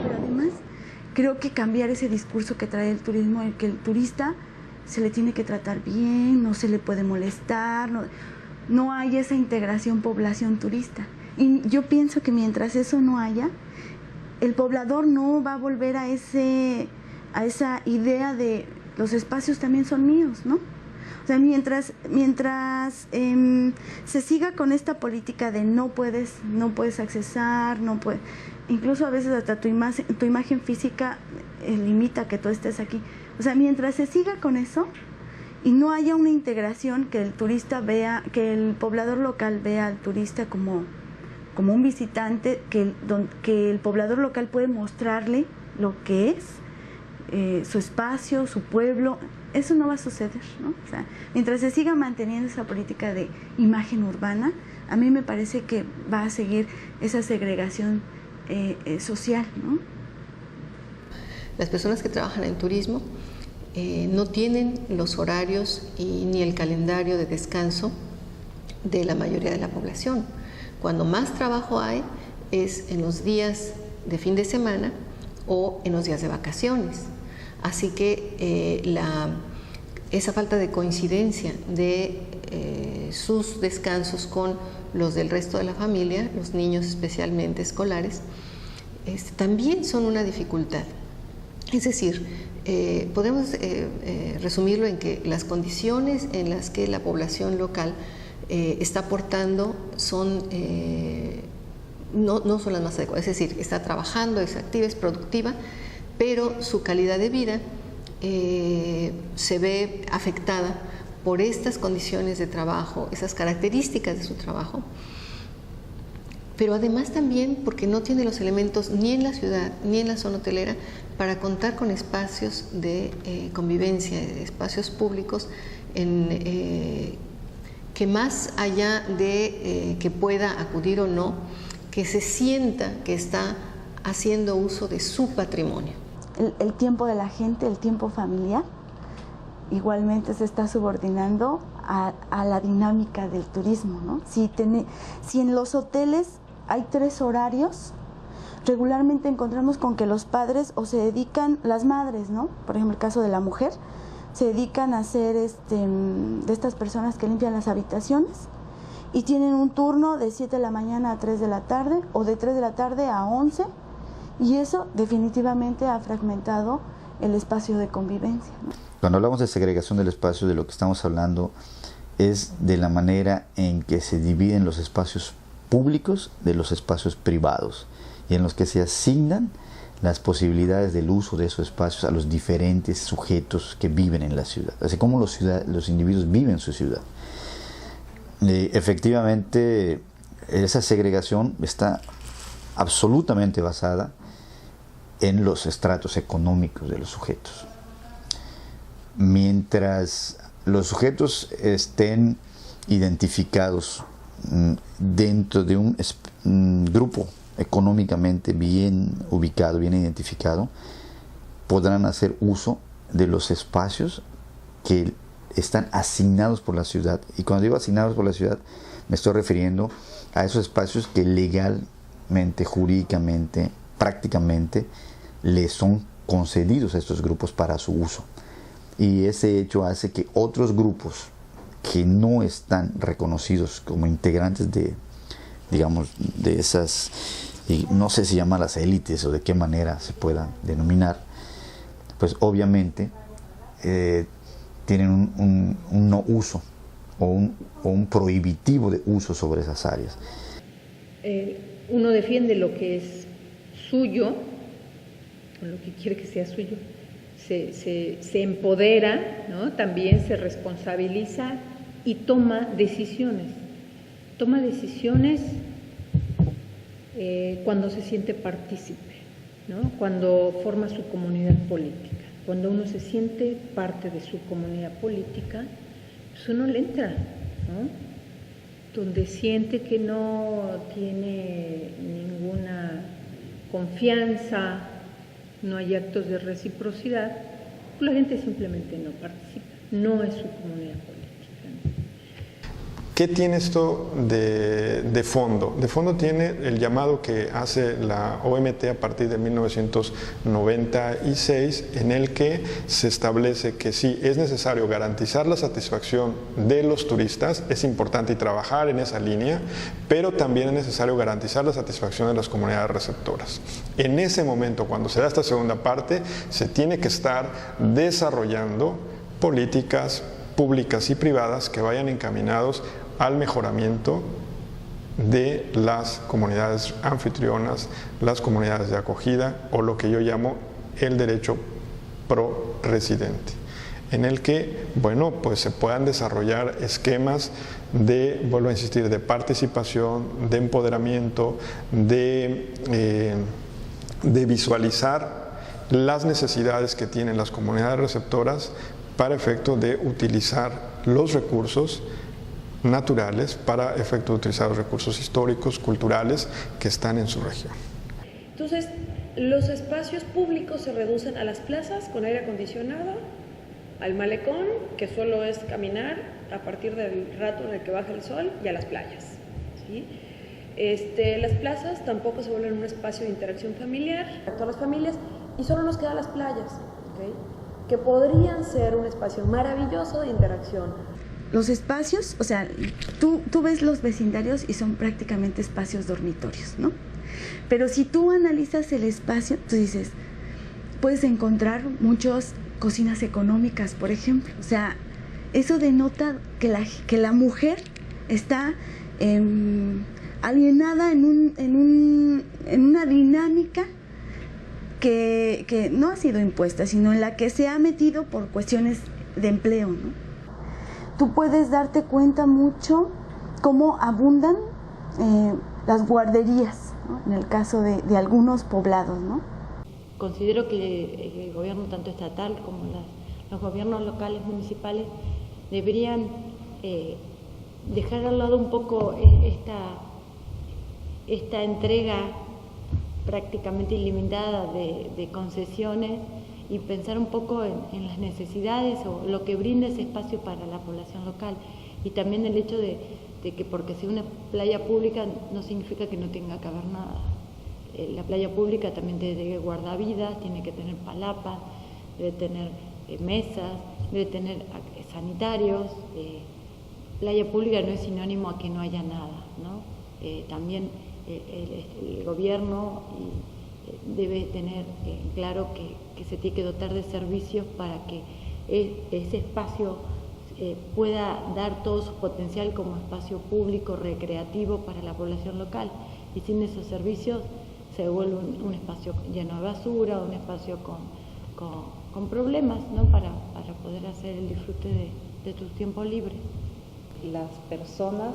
Pero además, creo que cambiar ese discurso que trae el turismo, en que el turista se le tiene que tratar bien, no se le puede molestar, no hay esa integración población turista. Y yo pienso que mientras eso no haya, el poblador no va a volver a esa idea de los espacios también son míos, ¿no? O sea, mientras se siga con esta política de no puedes accesar, incluso a veces hasta tu imagen física limita que tú estés aquí. O sea, mientras se siga con eso y no haya una integración, que el turista vea, que el poblador local vea al turista como un visitante, que el poblador local puede mostrarle lo que es, su espacio, su pueblo, eso no va a suceder, ¿no? O sea, mientras se siga manteniendo esa política de imagen urbana, a mí me parece que va a seguir esa segregación social, ¿no? Las personas que trabajan en turismo no tienen los horarios ni el calendario de descanso de la mayoría de la población. Cuando más trabajo hay es en los días de fin de semana o en los días de vacaciones. Así que esa falta de coincidencia de sus descansos con los del resto de la familia, los niños especialmente escolares, también son una dificultad. Es decir, podemos resumirlo en que las condiciones en las que la población local está aportando no son las más adecuadas. Es decir, está trabajando, es activa, es productiva, pero su calidad de vida se ve afectada por estas condiciones de trabajo, esas características de su trabajo, pero además también porque no tiene los elementos ni en la ciudad ni en la zona hotelera para contar con espacios de convivencia, espacios públicos que más allá de que pueda acudir o no, que se sienta que está haciendo uso de su patrimonio. El tiempo de la gente, el tiempo familiar, igualmente se está subordinando a la dinámica del turismo, ¿no? Si en los hoteles hay 3 horarios, regularmente encontramos con que los padres o se dedican, las madres, ¿no? Por ejemplo, el caso de la mujer, se dedican a ser de estas personas que limpian las habitaciones y tienen un turno de 7 de la mañana a 3 de la tarde o de 3 de la tarde a 11, y eso definitivamente ha fragmentado el espacio de convivencia, ¿no? Cuando hablamos de segregación del espacio, de lo que estamos hablando es de la manera en que se dividen los espacios públicos de los espacios privados y en los que se asignan las posibilidades del uso de esos espacios a los diferentes sujetos que viven en la ciudad, así como los individuos viven en su ciudad. Efectivamente, esa segregación está absolutamente basada en los estratos económicos de los sujetos. Mientras los sujetos estén identificados dentro de un grupo económicamente bien ubicado, bien identificado, podrán hacer uso de los espacios que están asignados por la ciudad. Y cuando digo asignados por la ciudad, me estoy refiriendo a esos espacios que legalmente, jurídicamente, prácticamente les son concedidos a estos grupos para su uso. Y ese hecho hace que otros grupos que no están reconocidos como integrantes de, digamos, de esas, y no sé si llaman las élites o de qué manera se pueda denominar, pues obviamente tienen un no uso o un prohibitivo de uso sobre esas áreas. Uno defiende lo que es suyo, o lo que quiere que sea suyo, se empodera, ¿no? También se responsabiliza y toma decisiones. toma decisiones cuando se siente partícipe, ¿no? Cuando forma su comunidad política. Cuando uno se siente parte de su comunidad política, pues uno le entra, ¿no? Donde siente que no tiene ninguna confianza, no hay actos de reciprocidad, la gente simplemente no participa, no es su comunidad política. ¿Qué tiene esto de fondo? De fondo tiene el llamado que hace la OMT a partir de 1996, en el que se establece que sí, es necesario garantizar la satisfacción de los turistas, es importante y trabajar en esa línea, pero también es necesario garantizar la satisfacción de las comunidades receptoras. En ese momento, cuando se da esta segunda parte, se tiene que estar desarrollando políticas públicas y privadas que vayan encaminados al mejoramiento de las comunidades anfitrionas, las comunidades de acogida, o lo que yo llamo el derecho pro-residente, en el que, bueno, pues se puedan desarrollar esquemas de, vuelvo a insistir, de participación, de empoderamiento, de visualizar las necesidades que tienen las comunidades receptoras para efecto de utilizar los recursos naturales, para efecto de utilizar los recursos históricos, culturales que están en su región. Entonces, los espacios públicos se reducen a las plazas con aire acondicionado, al malecón, que solo es caminar a partir del rato en el que baja el sol, y a las playas, ¿sí? Las plazas tampoco se vuelven un espacio de interacción familiar para todas las familias, y solo nos quedan las playas, ¿okay? Que podrían ser un espacio maravilloso de interacción. Los espacios, o sea, tú ves los vecindarios y son prácticamente espacios dormitorios, ¿no? Pero si tú analizas el espacio, tú dices, puedes encontrar muchas cocinas económicas, por ejemplo. O sea, eso denota que la mujer está alienada en una dinámica que no ha sido impuesta, sino en la que se ha metido por cuestiones de empleo, ¿no? Tú puedes darte cuenta mucho cómo abundan las guarderías, ¿no? En el caso de algunos poblados, ¿no? Considero que el gobierno, tanto estatal como los gobiernos locales, municipales, deberían dejar al lado un poco esta entrega prácticamente ilimitada de concesiones, y pensar un poco en las necesidades o lo que brinda ese espacio para la población local. Y también el hecho de que porque sea una playa pública no significa que no tenga que haber nada. La playa pública también debe tener guardavidas, tiene que tener palapas, debe tener mesas, debe tener sanitarios. Playa pública no es sinónimo a que no haya nada, ¿no? También el gobierno debe tener claro que se tiene que dotar de servicios para que ese espacio pueda dar todo su potencial como espacio público, recreativo para la población local. Y sin esos servicios se vuelve un espacio lleno de basura, un espacio con problemas, ¿no? para poder hacer el disfrute de tus tiempos libres. Las personas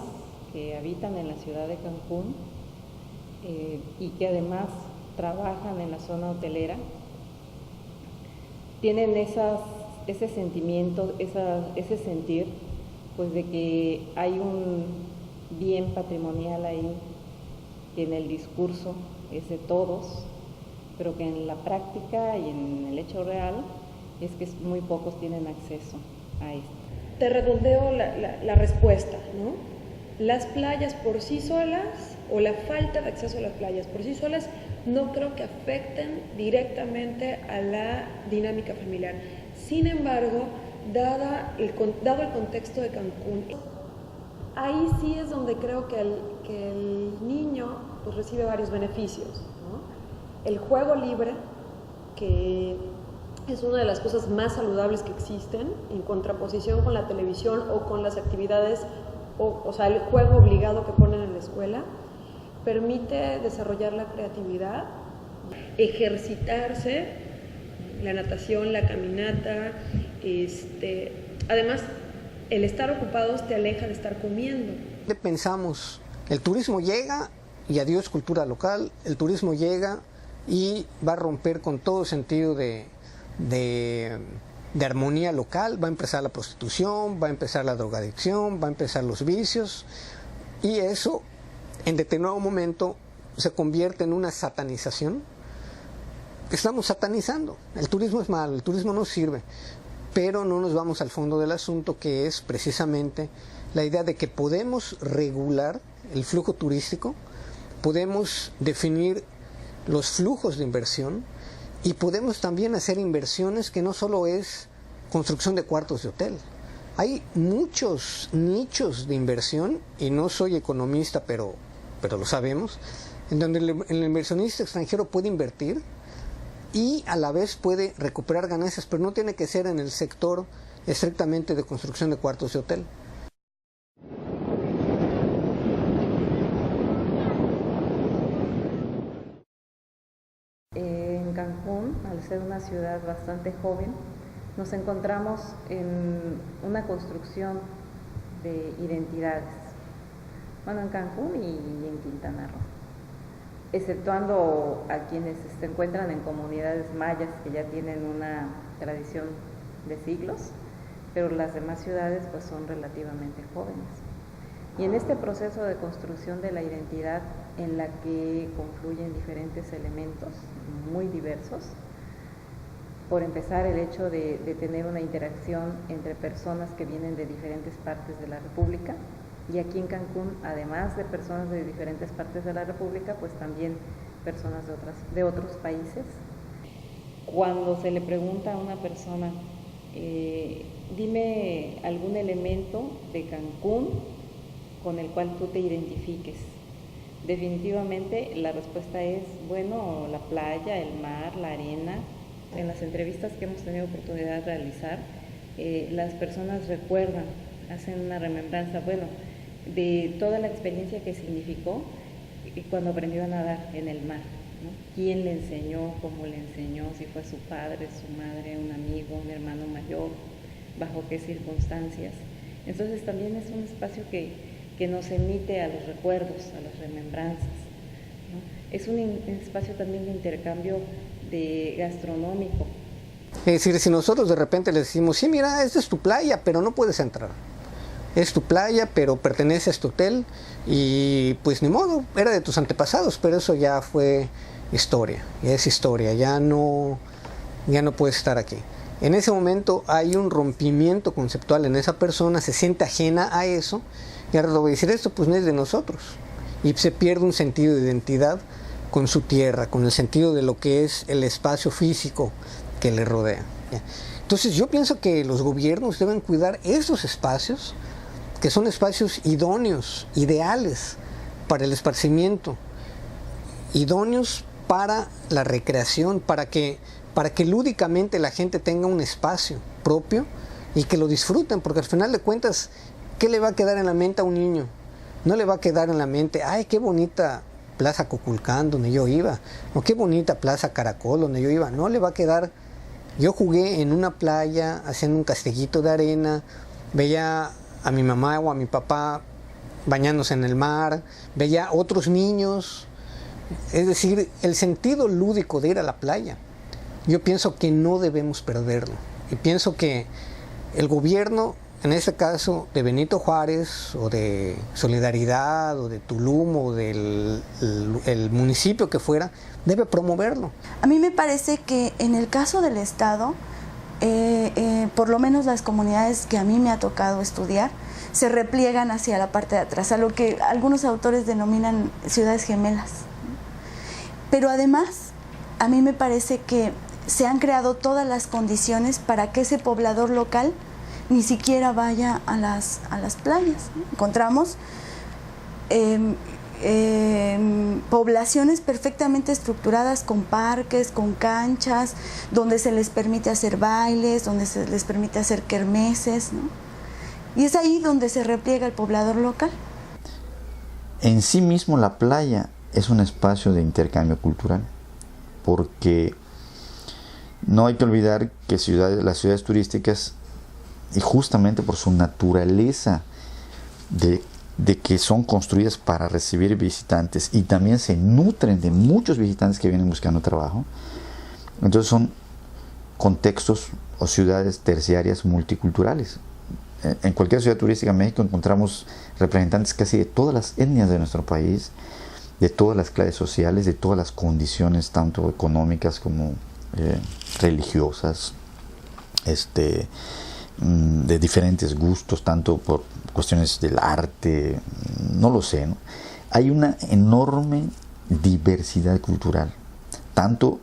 que habitan en la ciudad de Cancún y que además trabajan en la zona hotelera, tienen ese sentimiento, ese sentir, pues de que hay un bien patrimonial ahí, que en el discurso es de todos, pero que en la práctica y en el hecho real es que muy pocos tienen acceso a esto. Te redondeo la respuesta, ¿no? Las playas por sí solas, o la falta de acceso a las playas por sí solas, no creo que afecten directamente a la dinámica familiar. Sin embargo, dado el contexto de Cancún, ahí sí es donde creo que el niño pues, recibe varios beneficios, ¿no? El juego libre, que es una de las cosas más saludables que existen, en contraposición con la televisión o con las actividades, o sea, el juego obligado que ponen en la escuela, permite desarrollar la creatividad, ejercitarse, la natación, la caminata, además el estar ocupados te aleja de estar comiendo, Pensamos, el turismo llega y adiós cultura local, el turismo llega y va a romper con todo sentido de armonía local, va a empezar la prostitución, va a empezar la drogadicción, va a empezar los vicios, y eso en determinado momento se convierte en una satanización. Estamos satanizando, el turismo es malo, el turismo no sirve, pero no nos vamos al fondo del asunto, que es precisamente la idea de que podemos regular el flujo turístico, podemos definir los flujos de inversión y podemos también hacer inversiones que no solo es construcción de cuartos de hotel. Hay muchos nichos de inversión, y no soy economista, pero lo sabemos, en donde el inversionista extranjero puede invertir y a la vez puede recuperar ganancias, pero no tiene que ser en el sector estrictamente de construcción de cuartos de hotel. En Cancún, al ser una ciudad bastante joven, nos encontramos en una construcción de identidades. Bueno, en Cancún y en Quintana Roo, exceptuando a quienes se encuentran en comunidades mayas que ya tienen una tradición de siglos, pero las demás ciudades pues son relativamente jóvenes. Y en este proceso de construcción de la identidad, en la que confluyen diferentes elementos muy diversos, por empezar el hecho de tener una interacción entre personas que vienen de diferentes partes de la República, y aquí en Cancún, además de personas de diferentes partes de la República, pues también personas de otros países. Cuando se le pregunta a una persona, dime algún elemento de Cancún con el cual tú te identifiques, definitivamente la respuesta es, bueno, la playa, el mar, la arena. En las entrevistas que hemos tenido oportunidad de realizar, las personas recuerdan, hacen una remembranza, bueno, de toda la experiencia que significó cuando aprendió a nadar en el mar, ¿no? ¿Quién le enseñó? ¿Cómo le enseñó? Si fue su padre, su madre, un amigo, un hermano mayor, bajo qué circunstancias. Entonces también es un espacio que nos emite a los recuerdos, a las remembranzas, ¿no? Es un espacio también de intercambio gastronómico. Es decir, si nosotros de repente le decimos, sí, mira, esta es tu playa, pero no puedes entrar. Es tu playa, pero pertenece a este hotel, y pues ni modo, era de tus antepasados, pero eso ya fue historia, ya es historia, ya no puedes estar aquí. En ese momento hay un rompimiento conceptual en esa persona, se siente ajena a eso, y ahora voy a decir, esto pues no es de nosotros, y se pierde un sentido de identidad con su tierra, con el sentido de lo que es el espacio físico que le rodea. Entonces yo pienso que los gobiernos deben cuidar esos espacios, que son espacios idóneos, ideales para el esparcimiento, idóneos para la recreación, para que lúdicamente la gente tenga un espacio propio y que lo disfruten, porque al final de cuentas, ¿qué le va a quedar en la mente a un niño? No le va a quedar en la mente, ay, qué bonita Plaza Coculcán donde yo iba, o qué bonita Plaza Caracol donde yo iba. No le va a quedar, yo jugué en una playa haciendo un castellito de arena, veía a mi mamá o a mi papá bañándose en el mar, veía otros niños. Es decir, el sentido lúdico de ir a la playa, yo pienso que no debemos perderlo, y pienso que el gobierno, en este caso de Benito Juárez o de Solidaridad o de Tulum o del el municipio que fuera, debe promoverlo. A mí me parece que en el caso del Estado, por lo menos las comunidades que a mí me ha tocado estudiar, se repliegan hacia la parte de atrás, a lo que algunos autores denominan ciudades gemelas. Pero además, a mí me parece que se han creado todas las condiciones para que ese poblador local ni siquiera vaya a las playas. Encontramos poblaciones perfectamente estructuradas con parques, con canchas, donde se les permite hacer bailes, donde se les permite hacer kermeses, ¿no? Y es ahí donde se repliega el poblador local. En sí mismo la playa es un espacio de intercambio cultural, porque no hay que olvidar que las ciudades turísticas, y justamente por su naturaleza de de que son construidas para recibir visitantes y también se nutren de muchos visitantes que vienen buscando trabajo. Entonces son contextos o ciudades terciarias multiculturales. En cualquier ciudad turística en México encontramos representantes casi de todas las etnias de nuestro país, de todas las clases sociales, de todas las condiciones, tanto económicas como religiosas, de diferentes gustos, tanto por cuestiones del arte, no lo sé, ¿no? Hay una enorme diversidad cultural, tanto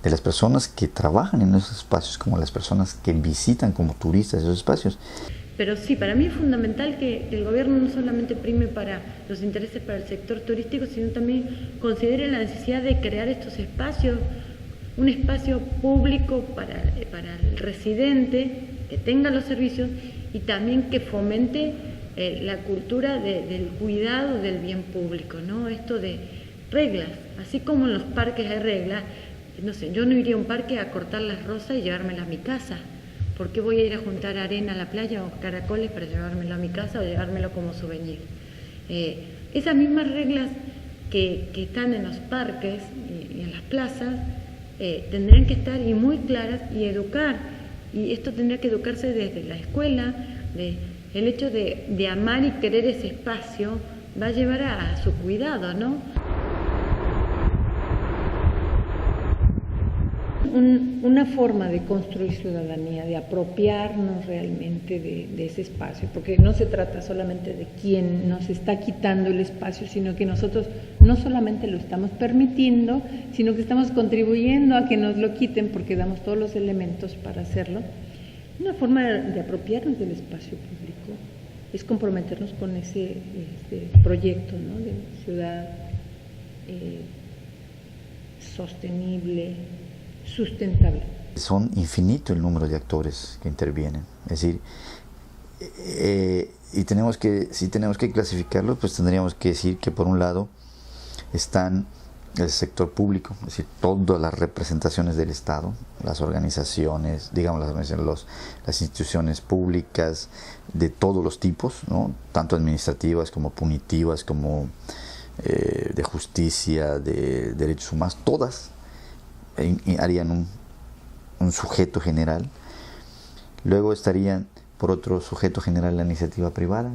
de las personas que trabajan en esos espacios como las personas que visitan como turistas esos espacios. Pero sí, para mí es fundamental que el gobierno no solamente prime para los intereses para el sector turístico, sino también considere la necesidad de crear estos espacios, un espacio público para el residente, que tenga los servicios y también que fomente la cultura del cuidado del bien público, ¿no? Esto de reglas, así como en los parques hay reglas, no sé, yo no iría a un parque a cortar las rosas y llevármelas a mi casa. ¿Por qué voy a ir a juntar arena a la playa o caracoles para llevármelo a mi casa o llevármelo como souvenir? Esas mismas reglas que están en los parques y en las plazas tendrían que estar y muy claras y educar. Y esto tendría que educarse desde la escuela. El hecho de amar y querer ese espacio va a llevar a su cuidado, ¿no? Una forma de construir ciudadanía, de apropiarnos realmente de ese espacio, porque no se trata solamente de quién nos está quitando el espacio, sino que nosotros no solamente lo estamos permitiendo, sino que estamos contribuyendo a que nos lo quiten porque damos todos los elementos para hacerlo. Una forma de apropiarnos del espacio público es comprometernos con ese proyecto, ¿no?, de ciudad sostenible, sustentable. Son infinito el número de actores que intervienen, es decir, y si tenemos que clasificarlo, pues tendríamos que decir que por un lado están el sector público, es decir, todas las representaciones del Estado, las organizaciones, digamos las instituciones públicas de todos los tipos, ¿no?, tanto administrativas como punitivas, como de justicia, de derechos humanos, todas harían un sujeto general. Luego estarían por otro sujeto general la iniciativa privada,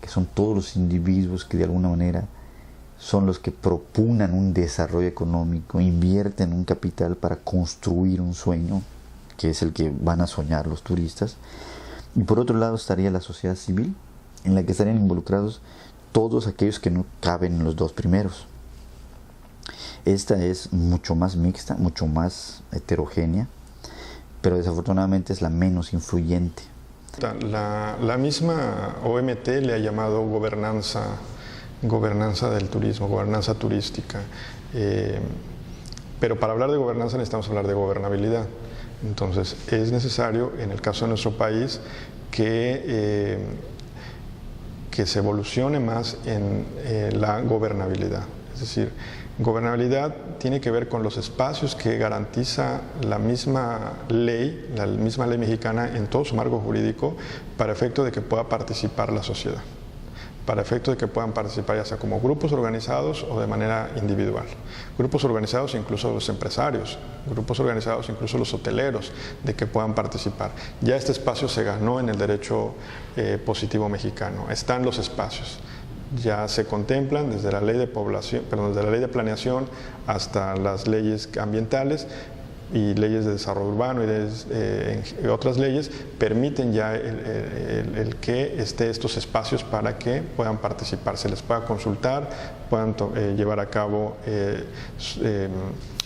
que son todos los individuos que de alguna manera son los que propugnan un desarrollo económico, invierten un capital para construir un sueño, que es el que van a soñar los turistas. Y por otro lado estaría la sociedad civil, en la que estarían involucrados todos aquellos que no caben en los dos primeros. Esta es mucho más mixta, mucho más heterogénea, pero desafortunadamente es la menos influyente. La misma OMT le ha llamado gobernanza del turismo, gobernanza turística. Pero para hablar de gobernanza necesitamos hablar de gobernabilidad. Entonces es necesario, en el caso de nuestro país, que se evolucione más en la gobernabilidad. Es decir, gobernabilidad tiene que ver con los espacios que garantiza la misma ley mexicana en todo su marco jurídico, para efecto de que pueda participar la sociedad, para efecto de que puedan participar ya sea como grupos organizados o de manera individual. Grupos organizados, incluso los empresarios, grupos organizados, incluso los hoteleros, de que puedan participar. Ya este espacio se ganó en el derecho positivo mexicano, están los espacios. Ya se contemplan desde la ley de desde la ley de planeación hasta las leyes ambientales y leyes de desarrollo urbano y otras leyes permiten ya el que esté estos espacios para que puedan participar, se les pueda consultar, puedan llevar a cabo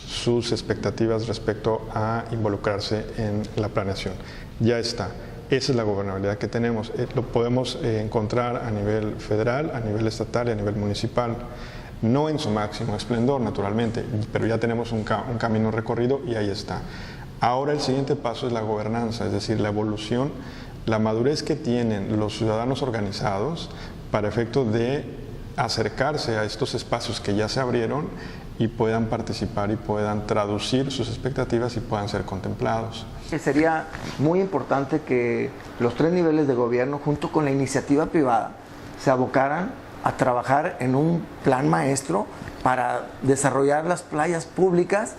sus expectativas respecto a involucrarse en la planeación. Ya está. Esa es la gobernabilidad que tenemos. Lo podemos encontrar a nivel federal, a nivel estatal y a nivel municipal. No en su máximo esplendor, naturalmente, pero ya tenemos un camino recorrido y ahí está. Ahora el siguiente paso es la gobernanza, es decir, la evolución, la madurez que tienen los ciudadanos organizados para efecto de acercarse a estos espacios que ya se abrieron y puedan participar y puedan traducir sus expectativas y puedan ser contemplados. Sería muy importante que los tres niveles de gobierno, junto con la iniciativa privada, se abocaran a trabajar en un plan maestro para desarrollar las playas públicas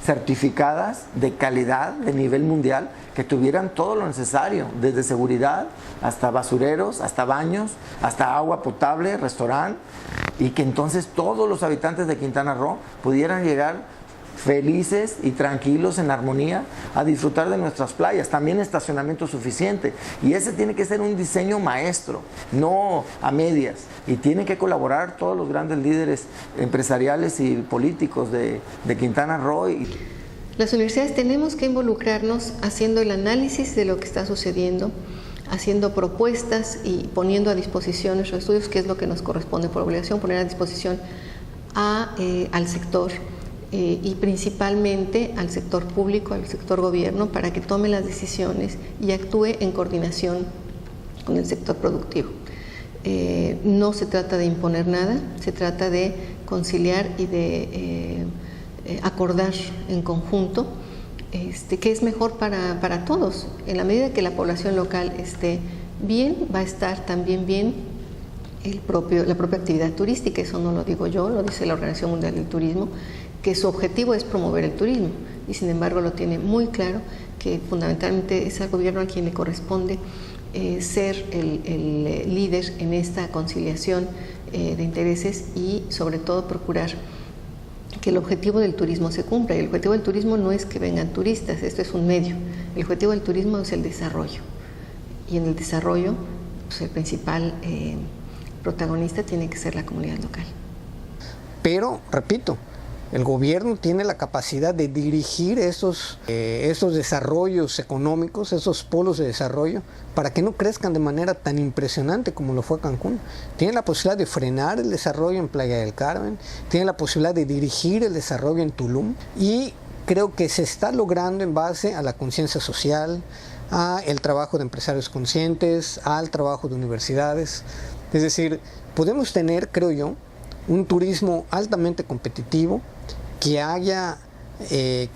certificadas de calidad de nivel mundial, que tuvieran todo lo necesario, desde seguridad hasta basureros, hasta baños, hasta agua potable, restaurante, y que entonces todos los habitantes de Quintana Roo pudieran llegar felices y tranquilos, en armonía, a disfrutar de nuestras playas. También estacionamiento suficiente, y ese tiene que ser un diseño maestro, no a medias, y tienen que colaborar todos los grandes líderes empresariales y políticos de Quintana Roo. Las universidades tenemos que involucrarnos haciendo el análisis de lo que está sucediendo, haciendo propuestas y poniendo a disposición nuestros estudios, que es lo que nos corresponde por obligación, poner a disposición al sector y principalmente al sector público, al sector gobierno, para que tome las decisiones y actúe en coordinación con el sector productivo. No se trata de imponer nada, se trata de conciliar y de acordar en conjunto qué es mejor para todos. En la medida que la población local esté bien, va a estar también bien la propia actividad turística. Eso no lo digo yo, lo dice la Organización Mundial del Turismo, que su objetivo es promover el turismo, y sin embargo lo tiene muy claro, que fundamentalmente es al gobierno a quien le corresponde ser el líder en esta conciliación de intereses, y sobre todo procurar que el objetivo del turismo se cumpla. Y el objetivo del turismo no es que vengan turistas, esto es un medio. El objetivo del turismo es el desarrollo, y en el desarrollo pues, el principal protagonista tiene que ser la comunidad local. Pero, repito, el gobierno tiene la capacidad de dirigir esos desarrollos económicos, esos polos de desarrollo, para que no crezcan de manera tan impresionante como lo fue Cancún. Tiene la posibilidad de frenar el desarrollo en Playa del Carmen, tiene la posibilidad de dirigir el desarrollo en Tulum, y creo que se está logrando en base a la conciencia social, al trabajo de empresarios conscientes, al trabajo de universidades. Es decir, podemos tener, creo yo, un turismo altamente competitivo, que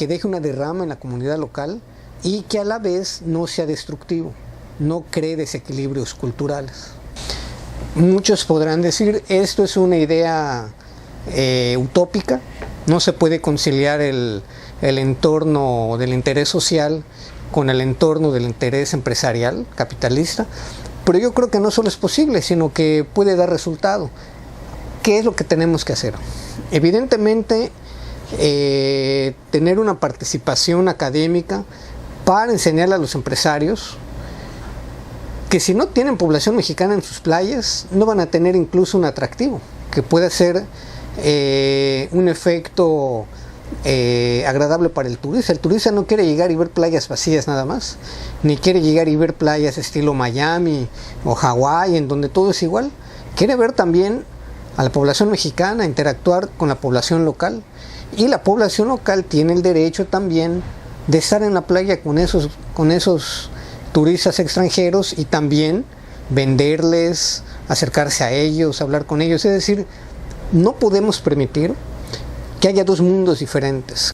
deje una derrama en la comunidad local y que a la vez no sea destructivo, no cree desequilibrios culturales. Muchos podrán decir, esto es una idea utópica, no se puede conciliar el entorno del interés social con el entorno del interés empresarial, capitalista, pero yo creo que no solo es posible, sino que puede dar resultado. ¿Qué es lo que tenemos que hacer? Evidentemente, tener una participación académica para enseñarle a los empresarios que si no tienen población mexicana en sus playas, no van a tener incluso un atractivo, que puede ser un efecto agradable para el turista. El turista no quiere llegar y ver playas vacías nada más, ni quiere llegar y ver playas estilo Miami o Hawái, en donde todo es igual. Quiere ver también a la población mexicana, interactuar con la población local, y la población local tiene el derecho también de estar en la playa con esos turistas extranjeros, y también venderles, acercarse a ellos, hablar con ellos. Es decir, no podemos permitir que haya dos mundos diferentes.